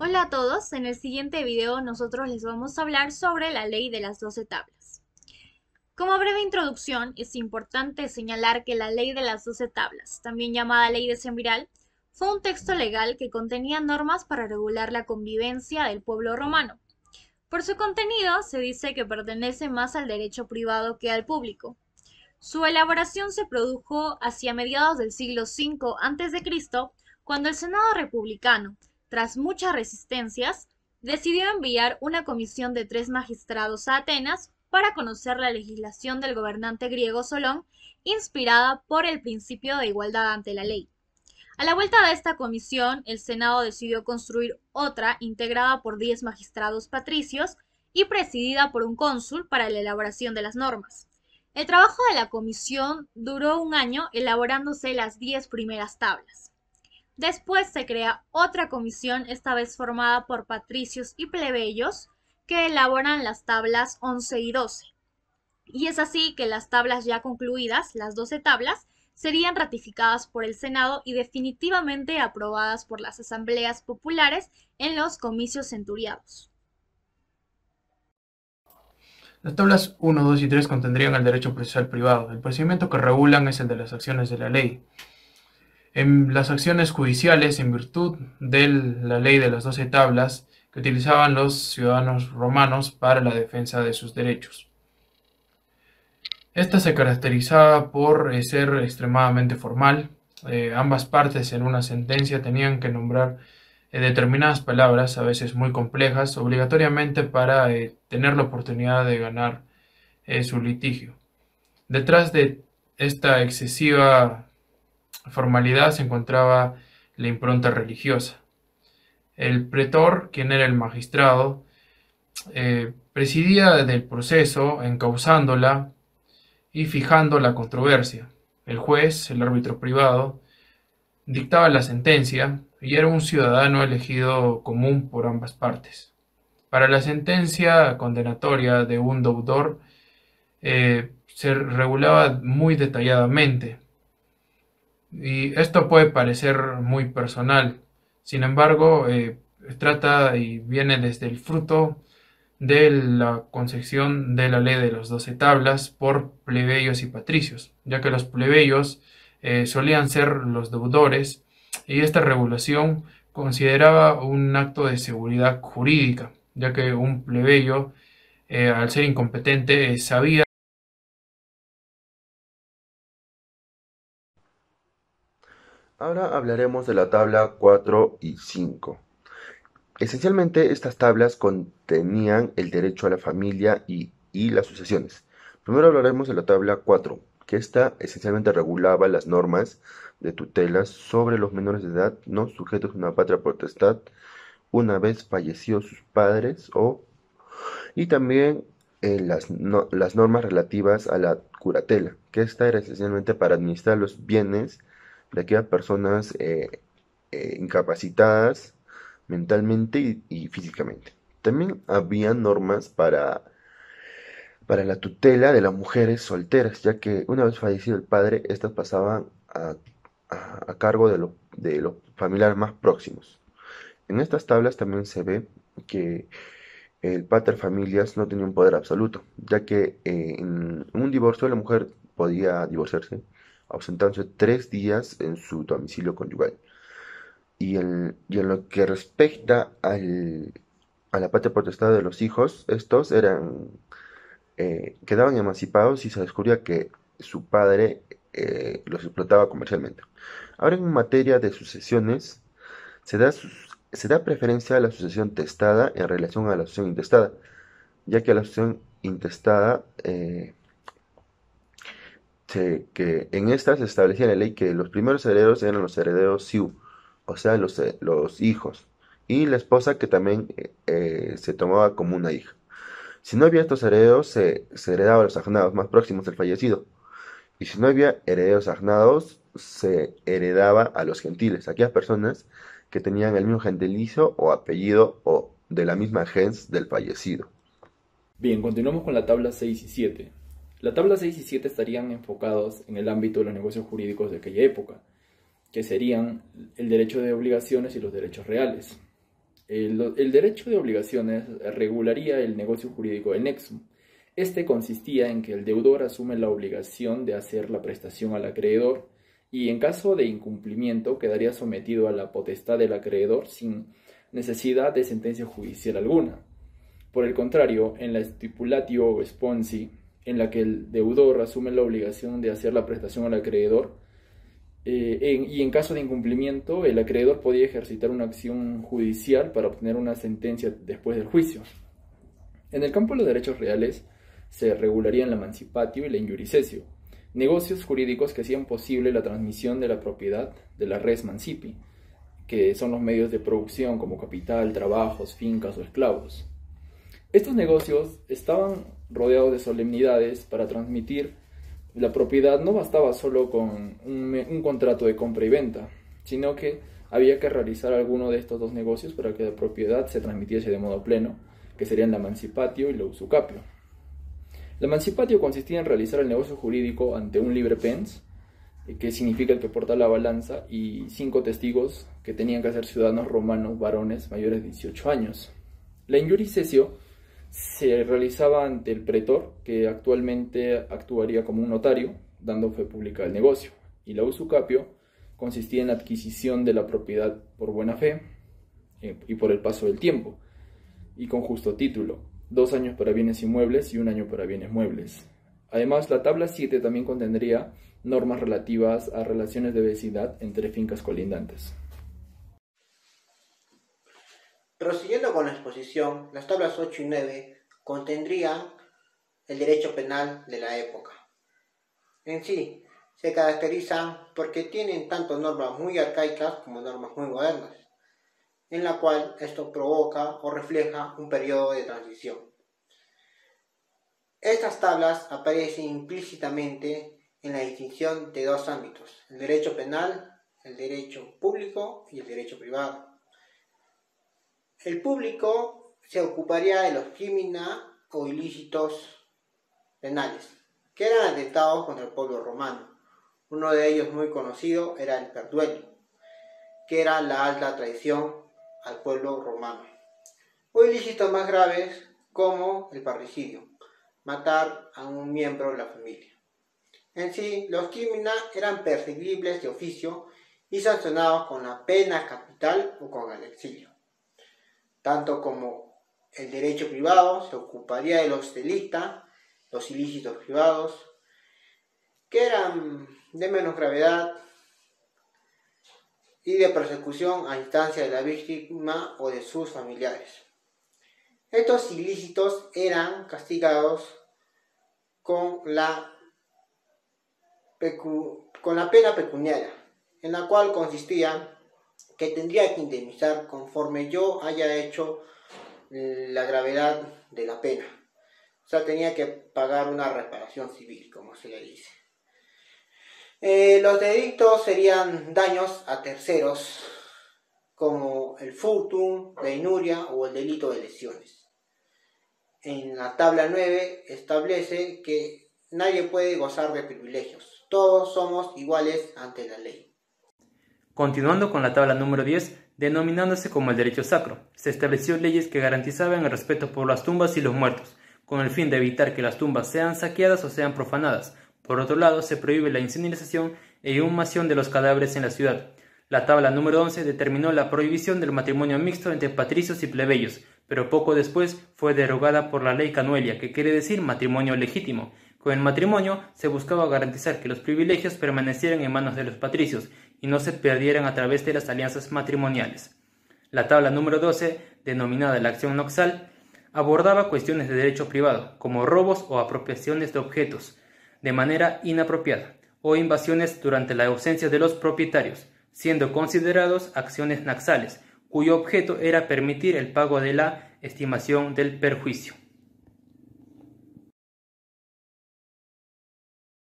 Hola a todos, en el siguiente video nosotros les vamos a hablar sobre la ley de las 12 tablas. Como breve introducción, es importante señalar que la ley de las 12 tablas, también llamada ley de Semviral, fue un texto legal que contenía normas para regular la convivencia del pueblo romano. Por su contenido, se dice que pertenece más al derecho privado que al público. Su elaboración se produjo hacia mediados del siglo V a.C., cuando el Senado republicano, tras muchas resistencias, decidió enviar una comisión de 3 magistrados a Atenas para conocer la legislación del gobernante griego Solón, inspirada por el principio de igualdad ante la ley. A la vuelta de esta comisión, el Senado decidió construir otra integrada por 10 magistrados patricios y presidida por un cónsul para la elaboración de las normas. El trabajo de la comisión duró un año elaborándose las 10 primeras tablas. Después se crea otra comisión, esta vez formada por patricios y plebeyos, que elaboran las tablas 11 y 12. Y es así que las tablas ya concluidas, las 12 tablas, serían ratificadas por el Senado y definitivamente aprobadas por las asambleas populares en los comicios centuriados. Las tablas 1, 2 y 3 contendrían el derecho procesal privado. El procedimiento que regulan es el de las acciones de la ley. En las acciones judiciales, en virtud de la ley de las 12 tablas que utilizaban los ciudadanos romanos para la defensa de sus derechos. Esta se caracterizaba por ser extremadamente formal. Ambas partes en una sentencia tenían que nombrar determinadas palabras, a veces muy complejas, obligatoriamente para tener la oportunidad de ganar su litigio. Detrás de esta excesiva formalidad se encontraba la impronta religiosa. El pretor, quien era el magistrado, presidía del proceso, encauzándola y fijando la controversia. El juez, el árbitro privado, dictaba la sentencia y era un ciudadano elegido común por ambas partes. Para la sentencia condenatoria de un deudor se regulaba muy detalladamente y esto puede parecer muy personal. Sin embargo, trata y viene desde el fruto de la concepción de la ley de las 12 tablas por plebeyos y patricios, ya que los plebeyos solían ser los deudores y esta regulación consideraba un acto de seguridad jurídica, ya que un plebeyo, al ser incompetente, sabía. Ahora hablaremos de la tabla 4 y 5. Esencialmente, estas tablas contenían el derecho a la familia y las sucesiones. Primero hablaremos de la tabla 4, que esta esencialmente regulaba las normas de tutelas sobre los menores de edad no sujetos a una patria potestad una vez fallecidos sus padres y también las normas relativas a la curatela, que esta era esencialmente para administrar los bienes de aquellas personas incapacitadas mentalmente y físicamente. También había normas para la tutela de las mujeres solteras, ya que una vez fallecido el padre, estas pasaban a cargo de los familiares más próximos. En estas tablas también se ve que el pater familias no tenía un poder absoluto, ya que en un divorcio la mujer podía divorciarse ausentándose 3 días en su domicilio conyugal. Y en lo que respecta a la patria potestad de los hijos, estos quedaban emancipados si se descubría que su padre los explotaba comercialmente. Ahora en materia de sucesiones, se da, se da preferencia a la sucesión testada en relación a la sucesión intestada, ya que la sucesión intestada, que en esta se establecía en la ley que los primeros herederos eran los herederos siu, o sea, los hijos, y la esposa que también se tomaba como una hija. Si no había estos herederos, se heredaba a los agnados más próximos del fallecido. Y si no había herederos agnados, se heredaba a los gentiles, aquellas personas que tenían el mismo gentilicio o apellido o de la misma gens del fallecido. Bien, continuamos con la tabla 6 y 7. La tabla 6 y 7 estarían enfocados en el ámbito de los negocios jurídicos de aquella época, que serían el derecho de obligaciones y los derechos reales. El derecho de obligaciones regularía el negocio jurídico del nexum. Este consistía en que el deudor asume la obligación de hacer la prestación al acreedor y en caso de incumplimiento quedaría sometido a la potestad del acreedor sin necesidad de sentencia judicial alguna. Por el contrario, en la stipulatio sponsi, en la que el deudor asume la obligación de hacer la prestación al acreedor, y en caso de incumplimiento, el acreedor podía ejercitar una acción judicial para obtener una sentencia después del juicio. En el campo de los derechos reales se regularían la emancipatio y la injurisectio, negocios jurídicos que hacían posible la transmisión de la propiedad de la res mancipi, que son los medios de producción como capital, trabajos, fincas o esclavos. Estos negocios estaban rodeados de solemnidades para transmitir la propiedad. No bastaba solo con un contrato de compra y venta, sino que había que realizar alguno de estos dos negocios para que la propiedad se transmitiese de modo pleno, que serían la emancipatio y la usucapio. La emancipatio consistía en realizar el negocio jurídico ante un libre pens, que significa el que porta la balanza, y 5 testigos que tenían que ser ciudadanos romanos varones mayores de 18 años. La injurisectio se realizaba ante el pretor, que actualmente actuaría como un notario, dando fe pública del negocio, y la usucapio consistía en la adquisición de la propiedad por buena fe y por el paso del tiempo, y con justo título, 2 años para bienes inmuebles y 1 año para bienes muebles. Además, la tabla 7 también contendría normas relativas a relaciones de vecindad entre fincas colindantes. Prosiguiendo con la exposición, las tablas 8 y 9 contendrían el derecho penal de la época. En sí, se caracterizan porque tienen tanto normas muy arcaicas como normas muy modernas, en la cual esto provoca o refleja un periodo de transición. Estas tablas aparecen implícitamente en la distinción de 2 ámbitos: el derecho penal, el derecho público y el derecho privado. El público se ocuparía de los crímenes o ilícitos penales, que eran atentados contra el pueblo romano. Uno de ellos muy conocido era el perduelio, que era la alta traición al pueblo romano. O ilícitos más graves como el parricidio, matar a un miembro de la familia. En sí, los crímenes eran perseguibles de oficio y sancionados con la pena capital o con el exilio. Tanto como el derecho privado se ocuparía de los delicta, los ilícitos privados, que eran de menos gravedad y de persecución a instancia de la víctima o de sus familiares. Estos ilícitos eran castigados con la pena pecuniaria, en la cual consistía que tendría que indemnizar conforme yo haya hecho la gravedad de la pena. O sea, tenía que pagar una reparación civil, como se le dice. Los delitos serían daños a terceros, como el furtum, la inuria o el delito de lesiones. En la tabla 9 establece que nadie puede gozar de privilegios. Todos somos iguales ante la ley. Continuando con la tabla número 10, denominándose como el derecho sacro, se estableció leyes que garantizaban el respeto por las tumbas y los muertos, con el fin de evitar que las tumbas sean saqueadas o sean profanadas. Por otro lado, se prohíbe la incineración e inhumación de los cadáveres en la ciudad. La tabla número 11 determinó la prohibición del matrimonio mixto entre patricios y plebeyos, pero poco después fue derogada por la ley Canuelia, que quiere decir matrimonio legítimo. Con el matrimonio se buscaba garantizar que los privilegios permanecieran en manos de los patricios y no se perdieran a través de las alianzas matrimoniales. La tabla número 12, denominada la acción noxal, abordaba cuestiones de derecho privado, como robos o apropiaciones de objetos de manera inapropiada, o invasiones durante la ausencia de los propietarios, siendo considerados acciones naxales, cuyo objeto era permitir el pago de la estimación del perjuicio.